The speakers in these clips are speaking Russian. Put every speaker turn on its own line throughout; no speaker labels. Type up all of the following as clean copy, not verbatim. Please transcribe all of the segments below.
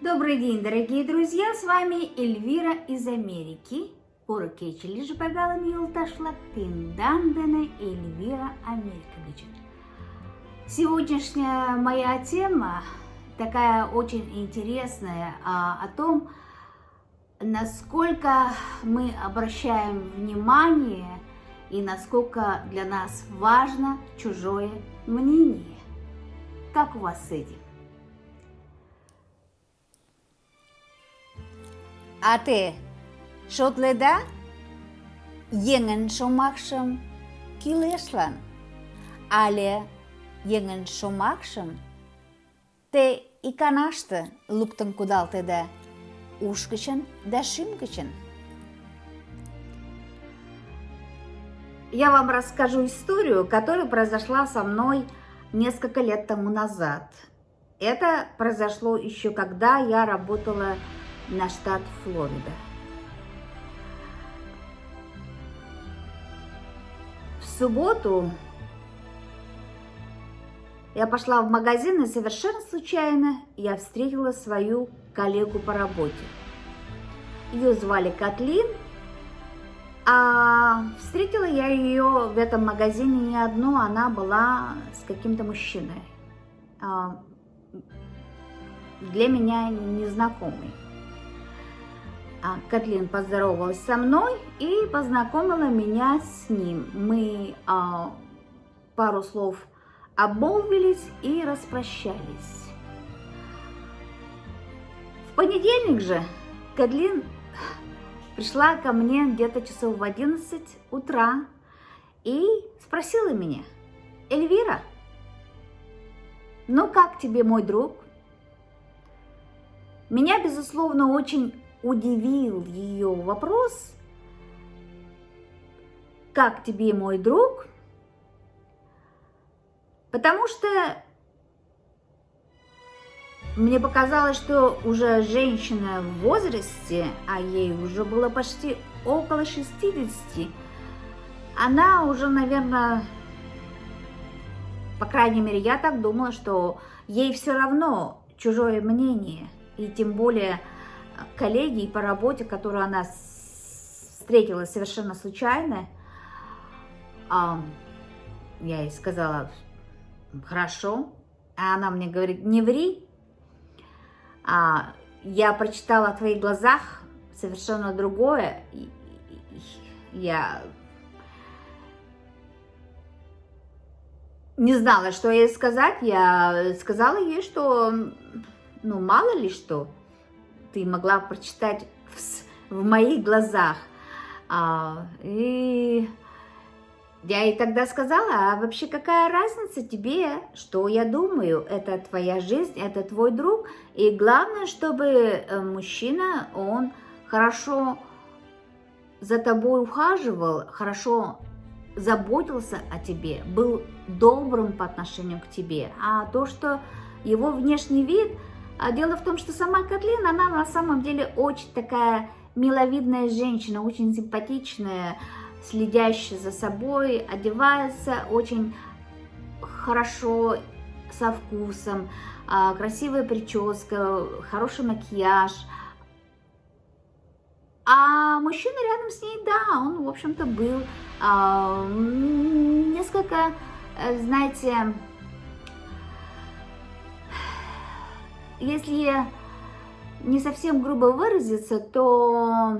Добрый день, дорогие друзья! С вами Эльвира из Америки. Порукечили же погалами юлташла Пиндандена Эльвира Америка. Сегодняшняя моя тема такая очень интересная о том, насколько мы обращаем внимание и насколько для нас важно чужое мнение. Как у вас с этим? Ate, şotleda yengen şomakşım kileşlan, ale yengen şomakşım te иканаштı луктын кудалтыда уш гычын да шӱм гычын. Я вам расскажу историю, которая произошла со мной несколько лет тому назад. Это произошло еще когда я работала на штат Флорида. В субботу я пошла в магазин, и совершенно случайно я встретила свою коллегу по работе. Ее звали Катлин, а встретила я ее в этом магазине не одну, она была с каким-то мужчиной, для меня незнакомый. Катлин поздоровалась со мной и познакомила меня с ним. Мы пару слов обмолвились и распрощались. В понедельник же Катлин пришла ко мне где-то часов в 11 утра и спросила меня: «Эльвира, ну как тебе, мой друг?» Меня, безусловно, очень удивил ее вопрос: «Как тебе, мой друг?» Потому что мне показалось, что уже женщина в возрасте, а ей уже было почти около 60, она уже, наверное, по крайней мере, я так думала, что ей все равно чужое мнение, и тем более коллеги по работе, которую она встретила совершенно случайно. Я ей сказала: «Хорошо». А она мне говорит: «Не ври. Я прочитала в твоих глазах совершенно другое». Я не знала, что ей сказать. Я сказала ей, что, мало ли что ты могла прочитать в моих глазах. И я ей тогда сказала: «А вообще какая разница тебе, что я думаю? Это твоя жизнь, это твой друг. И главное, чтобы мужчина, он хорошо за тобой ухаживал, хорошо заботился о тебе, был добрым по отношению к тебе. А то, что его внешний вид...» Дело в том, что сама Катлин, она на самом деле очень такая миловидная женщина, очень симпатичная, следящая за собой, одевается очень хорошо, со вкусом, красивая прическа, хороший макияж. А мужчина рядом с ней, да, он, в общем-то, был несколько, знаете, если не совсем грубо выразиться, то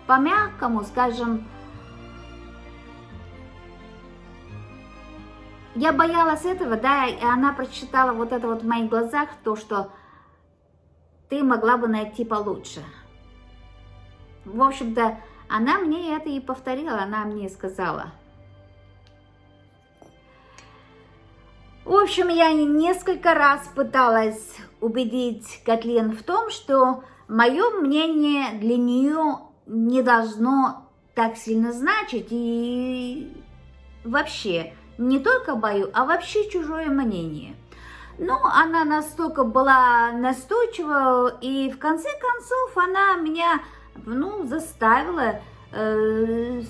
по-мягкому, скажем, я боялась этого, да, и она прочитала вот это вот в моих глазах, то, что ты могла бы найти получше. В общем-то, она мне это и повторила, она мне сказала. В общем, я несколько раз пыталась убедить Катлин в том, что мое мнение для нее не должно так сильно значить, и вообще не только мое, а вообще чужое мнение. Но она настолько была настойчива, и в конце концов она меня, заставила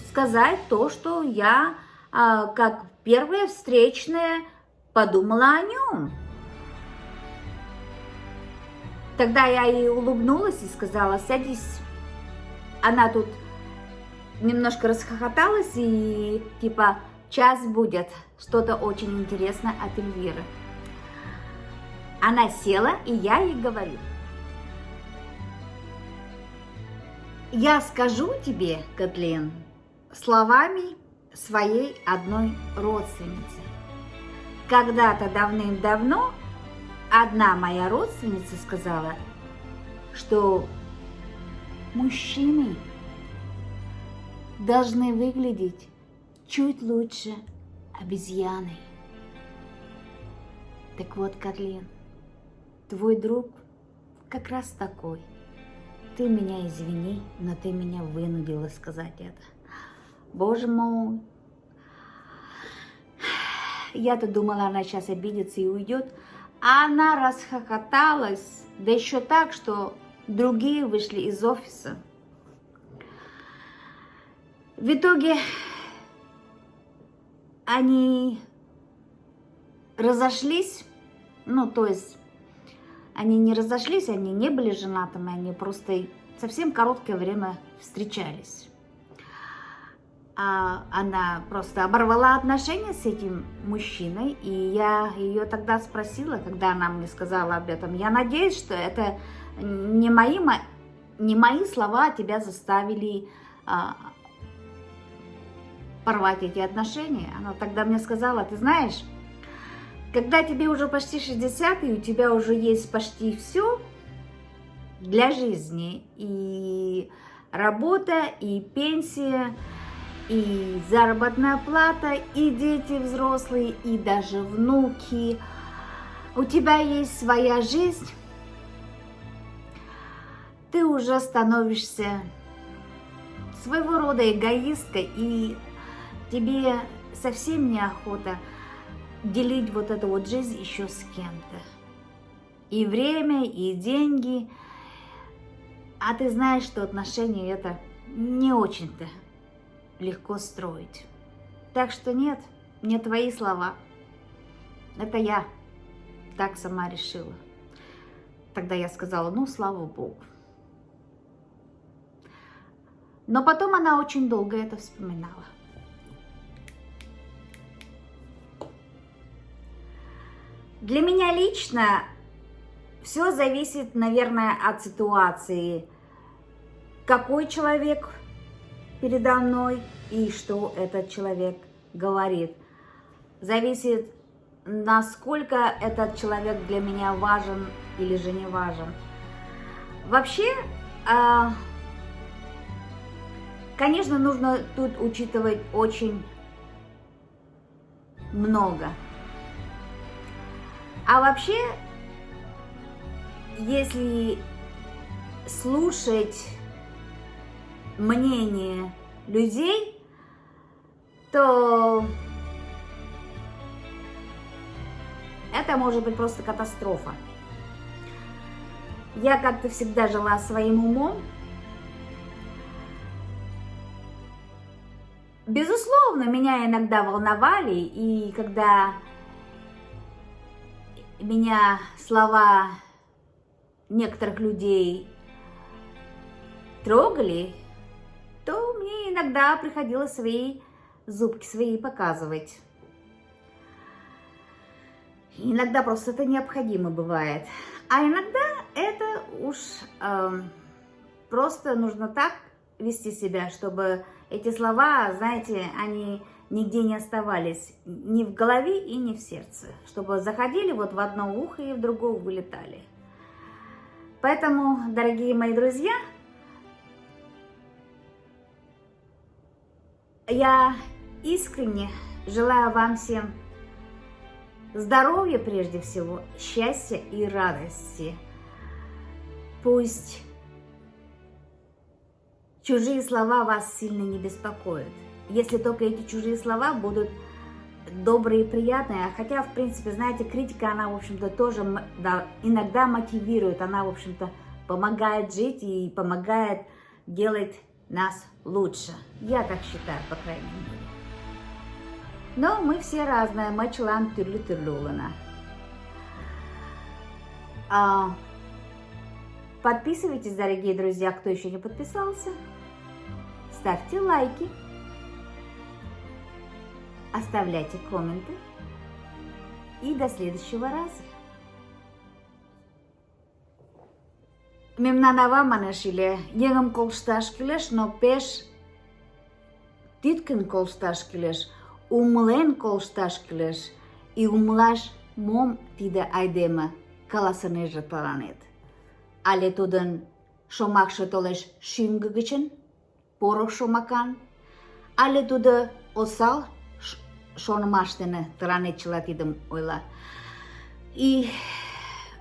сказать то, что я, как первая встречная, подумала о нем. Тогда я ей улыбнулась и сказала: садись. Она тут немножко расхохоталась и типа: час будет, что-то очень интересное от Эльвиры. Она села, и я ей говорю: я скажу тебе, Катлин, словами своей одной родственницы. Когда-то давным-давно одна моя родственница сказала, что мужчины должны выглядеть чуть лучше обезьяны. Так вот, Катлин, твой друг как раз такой. Ты меня извини, но ты меня вынудила сказать это. Боже мой. Я-то думала, она сейчас обидится и уйдет. А она расхохоталась, да еще так, что другие вышли из офиса. В итоге они разошлись, ну, то есть они не разошлись, они не были женатыми, они просто совсем короткое время встречались. Она просто оборвала отношения с этим мужчиной, и я ее тогда спросила, когда она мне сказала об этом: я надеюсь, что это не мои слова тебя заставили порвать эти отношения. Она тогда мне сказала: ты знаешь, когда тебе уже почти 60, и у тебя уже есть почти все для жизни, и работа, и пенсия, и заработная плата, и дети взрослые, и даже внуки, у тебя есть своя жизнь, ты уже становишься своего рода эгоисткой, и тебе совсем неохота делить вот эту вот жизнь еще с кем-то. И время, и деньги. А ты знаешь, что отношения это не очень-то легко строить. Так что нет, не твои слова. Это я так сама решила. Тогда я сказала: ну, слава Богу. Но потом она очень долго это вспоминала. Для меня лично все зависит, наверное, от ситуации. Какой человек передо мной и что этот человек говорит. Зависит, насколько этот человек для меня важен или же не важен. Вообще, конечно, нужно тут учитывать очень много. А вообще, если слушать мнение людей, то это может быть просто катастрофа. Я как-то всегда жила своим умом. Безусловно, меня иногда волновали, и когда меня слова некоторых людей трогали, то мне иногда приходилось свои зубки свои показывать. Иногда просто это необходимо бывает. А иногда это уж просто нужно так вести себя, чтобы эти слова, знаете, они нигде не оставались, ни в голове и ни в сердце, чтобы заходили вот в одно ухо и в другое вылетали. Поэтому, дорогие мои друзья, я искренне желаю вам всем здоровья прежде всего, счастья и радости. Пусть чужие слова вас сильно не беспокоят, если только эти чужие слова будут добрые и приятные. Хотя, в принципе, знаете, критика, она, в общем-то, тоже иногда мотивирует, она, в общем-то, помогает жить и помогает делать нас лучше. Я так считаю, по крайней мере. Но мы все разные, мы член тюрлю-тюрлюлана. Подписывайтесь, дорогие друзья, кто еще не подписался. Ставьте лайки. Оставляйте комменты. И до следующего раза. Мемнан ава манашиле, егам колшташ килеш, но пеш титкен колшташ килеш, умлен колшташ килеш, и умлаш мом тиде айдеме каласынеже тыланет. Але тудын шомакше толеш шӱмгӧ гычын, поро шомакан, але тудо осал шонымаш дене тыланет чыла тидым ойла. И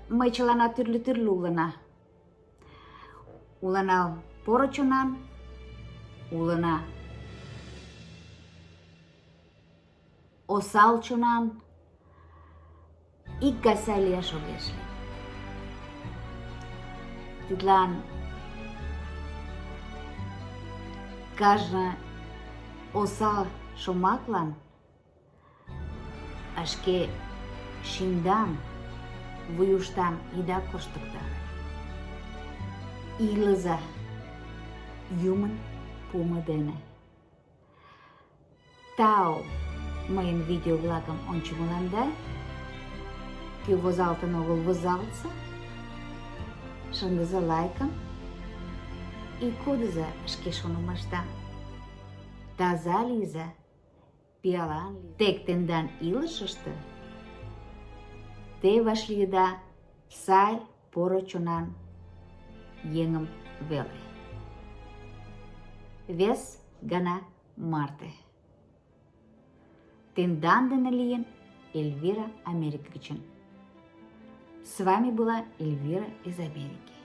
мый чыланат тӱрлӧ-тӱрлӧ улына. Улына поро чонан, улына осал чонан, икгай сай лияш огеш лий. Тидлан кажне осал шомаклан шке шӱмдам, вуйыштам ида коштыктаре. Илыза юмын пуымо дене. Тау мыйын видео-влакым ончымыланда. Кӧ возалтын огыл, возалтса. Шындыза лайкым и кодыза шке шонымашдам. Таза лийза, пиалан лийза. Тек тендан илышыште те вашлийыда сай, поро чонан еҥым веле. Вес гана марте. Тендан дене лийын Эльвира Америка гычын. С вами была Эльвира из Америки.